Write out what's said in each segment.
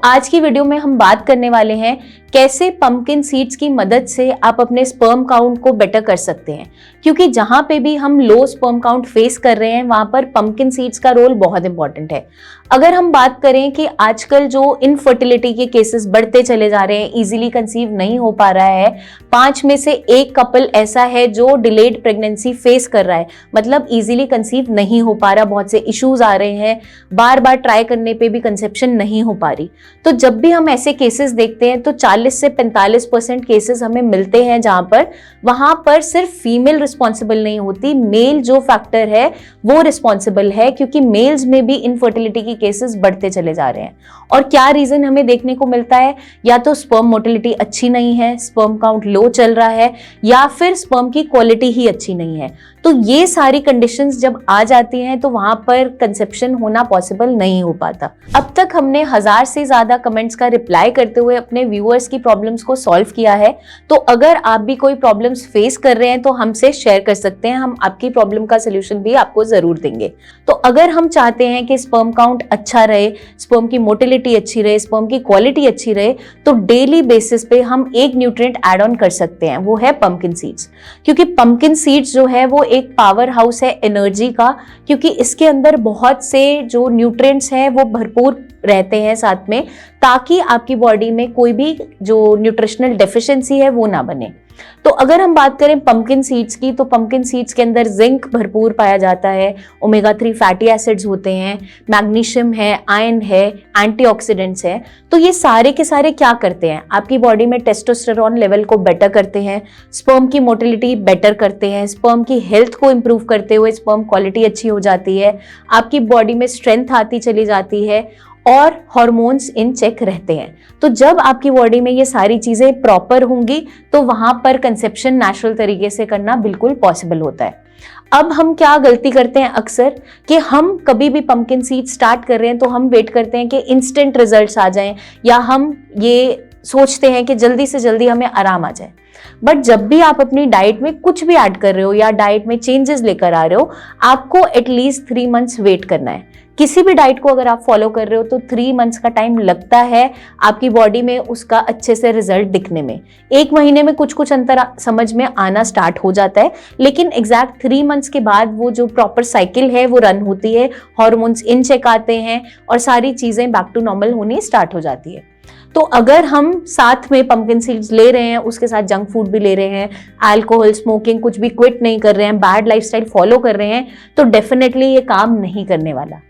आज की वीडियो में हम बात करने वाले हैं कैसे पंपकिन सीड्स की मदद से आप अपने स्पर्म काउंट को बेटर कर सकते हैं, क्योंकि जहां पे भी हम लो स्पर्म काउंट फेस कर रहे हैं वहां पर पंपकिन सीड्स का रोल बहुत इंपॉर्टेंट है। अगर हम बात करें कि आजकल जो इनफर्टिलिटी के केसेस बढ़ते चले जा रहे हैं, इजीली कंसीव नहीं हो पा रहा है, 5 में से 1 कपल ऐसा है जो डिलेड प्रेगनेंसी फेस कर रहा है, मतलब इजीली कंसीव नहीं हो पा रहा, बहुत से इश्यूज आ रहे हैं, बार बार ट्राई करने पे भी कंसेप्शन नहीं हो पा रही। तो जब भी हम ऐसे केसेस देखते हैं तो 40 से 45% केसेस हमें मिलते हैं जहां पर वहां पर सिर्फ फीमेल रिस्पॉन्सिबल नहीं होती, मेल जो फैक्टर है वो रिस्पॉन्सिबल है, क्योंकि मेल्स में भी इनफर्टिलिटी की केसेस बढ़ते चले जा रहे हैं। और क्या रीजन हमें देखने को मिलता है, या तो स्पर्म मोटिलिटी अच्छी नहीं है, स्पर्म काउंट लो चल रहा है, या फिर स्पर्म की क्वालिटी ही अच्छी नहीं है। तो ये सारी कंडीशंस जब आ जाती हैं तो वहां पर कंसेप्शन होना पॉसिबल नहीं हो पाता। अब तक हमने 1000 से ज्यादा कमेंट्स का रिप्लाई करते हुए अपने व्यूअर्स की प्रॉब्लम्स को सॉल्व किया है। तो अगर आप भी कोई प्रॉब्लम्स फेस कर रहे हैं तो हमसे शेयर कर सकते हैं, हम आपकी प्रॉब्लम का सोल्यूशन भी आपको जरूर देंगे। तो अगर हम चाहते हैं कि स्पर्म काउंट अच्छा रहे, स्पर्म की मोटिलिटी अच्छी रहे, स्पर्म की क्वालिटी अच्छी रहे, तो डेली बेसिस पे हम एक न्यूट्रिएंट ऐड ऑन कर सकते हैं, वो है पंपकिन सीड्स। क्योंकि पंपकिन सीड्स जो है वो एक पावर हाउस है एनर्जी का, क्योंकि इसके अंदर बहुत से जो न्यूट्रिएंट्स हैं वो भरपूर रहते हैं साथ में, ताकि आपकी बॉडी में कोई भी जो न्यूट्रिशनल डेफिशिएंसी है वो ना बने। तो अगर हम बात करें पंपकिन सीड्स की, तो पंपकिन सीड्स के अंदर जिंक भरपूर पाया जाता है, ओमेगा 3 फैटी एसिड्स होते हैं, मैग्नीशियम है, आयरन है, एंटीऑक्सीडेंट्स है। तो ये सारे के सारे क्या करते हैं, आपकी बॉडी में टेस्टोस्टेरोन लेवल को बेटर करते हैं, स्पर्म की मोटिलिटी बेटर करते हैं, स्पर्म की हेल्थ को इंप्रूव करते हुए स्पर्म क्वालिटी अच्छी हो जाती है, आपकी बॉडी में स्ट्रेंथ आती चली जाती है और हार्मोन्स इन चेक रहते हैं। तो जब आपकी बॉडी में ये सारी चीजें प्रॉपर होंगी तो वहां पर कंसेप्शन नेचुरल तरीके से करना बिल्कुल पॉसिबल होता है। अब हम क्या गलती करते हैं अक्सर, कि हम कभी भी पंपकिन सीड स्टार्ट कर रहे हैं तो हम वेट करते हैं कि इंस्टेंट रिजल्ट्स आ जाएं, या हम ये सोचते हैं कि जल्दी से जल्दी हमें आराम आ जाए। बट जब भी आप अपनी डाइट में कुछ भी ऐड कर रहे हो या डाइट में चेंजेस लेकर आ रहे हो, आपको एटलीस्ट 3 मंथ्स वेट करना है। किसी भी डाइट को अगर आप फॉलो कर रहे हो तो 3 मंथ्स का टाइम लगता है आपकी बॉडी में उसका अच्छे से रिजल्ट दिखने में। 1 महीने में कुछ कुछ अंतर समझ में आना स्टार्ट हो जाता है, लेकिन एग्जैक्ट 3 मंथ्स के बाद वो जो प्रॉपर साइकिल है वो रन होती है, हार्मोन्स इन चेक आते हैं और सारी चीजें बैक टू नॉर्मल होनी स्टार्ट हो जाती है। तो अगर हम साथ में पंपकिन सीड्स ले रहे हैं, उसके साथ जंक फूड भी ले रहे हैं, अल्कोहल, स्मोकिंग कुछ भी क्विट नहीं कर रहे हैं, बैड लाइफस्टाइल फॉलो कर रहे हैं, तो डेफिनेटली ये काम नहीं करने वाला।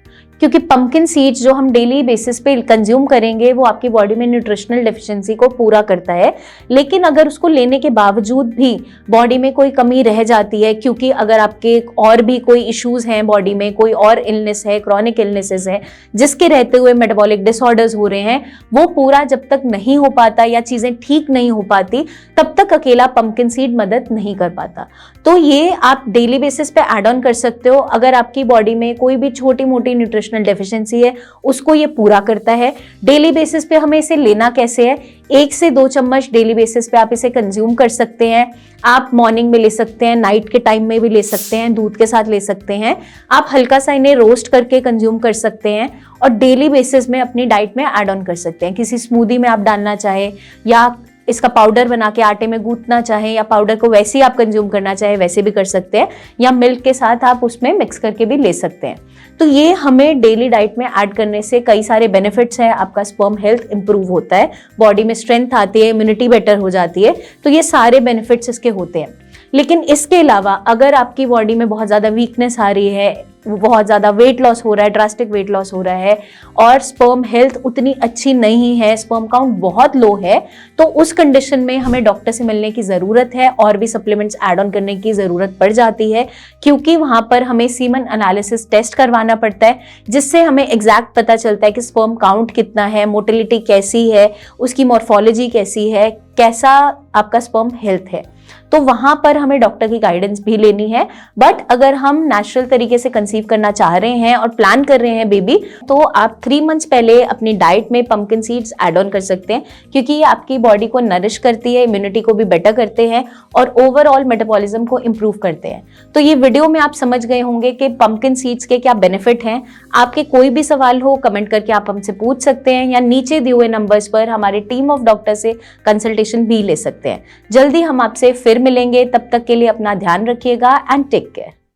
क्योंकि पंपकिन सीड्स जो हम डेली बेसिस पे कंज्यूम करेंगे वो आपकी बॉडी में न्यूट्रिशनल डेफिशिएंसी को पूरा करता है। लेकिन अगर उसको लेने के बावजूद भी बॉडी में कोई कमी रह जाती है, क्योंकि अगर आपके और भी कोई इश्यूज हैं बॉडी में, कोई और इलनेस है, क्रॉनिक इलनेसेस है जिसके रहते हुए मेटाबॉलिक डिसऑर्डर्स हो रहे हैं, वो पूरा जब तक नहीं हो पाता या चीजें ठीक नहीं हो पाती तब तक अकेला पंपकिन सीड मदद नहीं कर पाता। तो ये आप डेली बेसिस पे ऐड ऑन कर सकते हो। अगर आपकी बॉडी में कोई भी छोटी मोटी न्यूट्रिशनल डेफिशिएंसी है उसको ये पूरा करता है। डेली बेसिस पे हमें इसे लेना कैसे है, 1 से 2 चम्मच डेली बेसिस पे आप इसे कंज्यूम कर सकते हैं। आप मॉर्निंग में ले सकते हैं, नाइट के टाइम में भी ले सकते हैं, दूध के साथ ले सकते हैं। आप हल्का सा इन्हें रोस्ट करके कंज्यूम कर सकते हैं और डेली बेसिस में अपनी डाइट में ऐड ऑन कर सकते हैं। किसी स्मूदी में आप डालना चाहे, या इसका पाउडर बना के आटे में गूंथना चाहे, या पाउडर को वैसे ही आप कंज्यूम करना चाहे वैसे भी कर सकते हैं, या मिल्क के साथ आप उसमें मिक्स करके भी ले सकते हैं। तो ये हमें डेली डाइट में ऐड करने से कई सारे बेनिफिट्स हैं। आपका स्पर्म हेल्थ इंप्रूव होता है, बॉडी में स्ट्रेंथ आती है, इम्यूनिटी बेटर हो जाती है, तो ये सारे बेनिफिट्स इसके होते हैं। लेकिन इसके अलावा अगर आपकी बॉडी में बहुत ज़्यादा वीकनेस आ रही है, बहुत ज़्यादा वेट लॉस हो रहा है, ड्रास्टिक वेट लॉस हो रहा है, और स्पर्म हेल्थ उतनी अच्छी नहीं है, स्पर्म काउंट बहुत लो है, तो उस कंडीशन में हमें डॉक्टर से मिलने की ज़रूरत है और भी सप्लीमेंट्स ऐड ऑन करने की ज़रूरत पड़ जाती है। क्योंकि वहाँ पर हमें सीमन एनालिसिस टेस्ट करवाना पड़ता है, जिससे हमें एग्जैक्ट पता चलता है कि स्पर्म काउंट कितना है, मोटिलिटी कैसी है, उसकी मॉर्फोलॉजी कैसी है, कैसा आपका स्पर्म हेल्थ है। तो वहां पर हमें डॉक्टर की गाइडेंस भी लेनी है। बट अगर हम नेचुरल तरीके से कंसीव करना चाह रहे हैं और प्लान कर रहे हैं बेबी, तो आप 3 मंथ्स पहले अपनी डाइट में पंपकिन सीड्स ऐड ऑन कर सकते हैं, क्योंकि ये आपकी बॉडी को नरिश करती है, इम्यूनिटी को भी बेटर करते हैं और ओवरऑल मेटाबॉलिज्म को इंप्रूव करते हैं। तो ये वीडियो में आप समझ गए होंगे कि पंपकिन सीड्स के क्या बेनिफिट हैं। आपके कोई भी सवाल हो कमेंट करके आप हमसे पूछ सकते हैं, या नीचे दिए हुए नंबर्स पर हमारी टीम ऑफ डॉक्टर से कंसल्टेशन भी ले सकते हैं। जल्दी हम आपसे फिर मिलेंगे, तब तक के लिए अपना ध्यान रखिएगा एंड टेक केयर।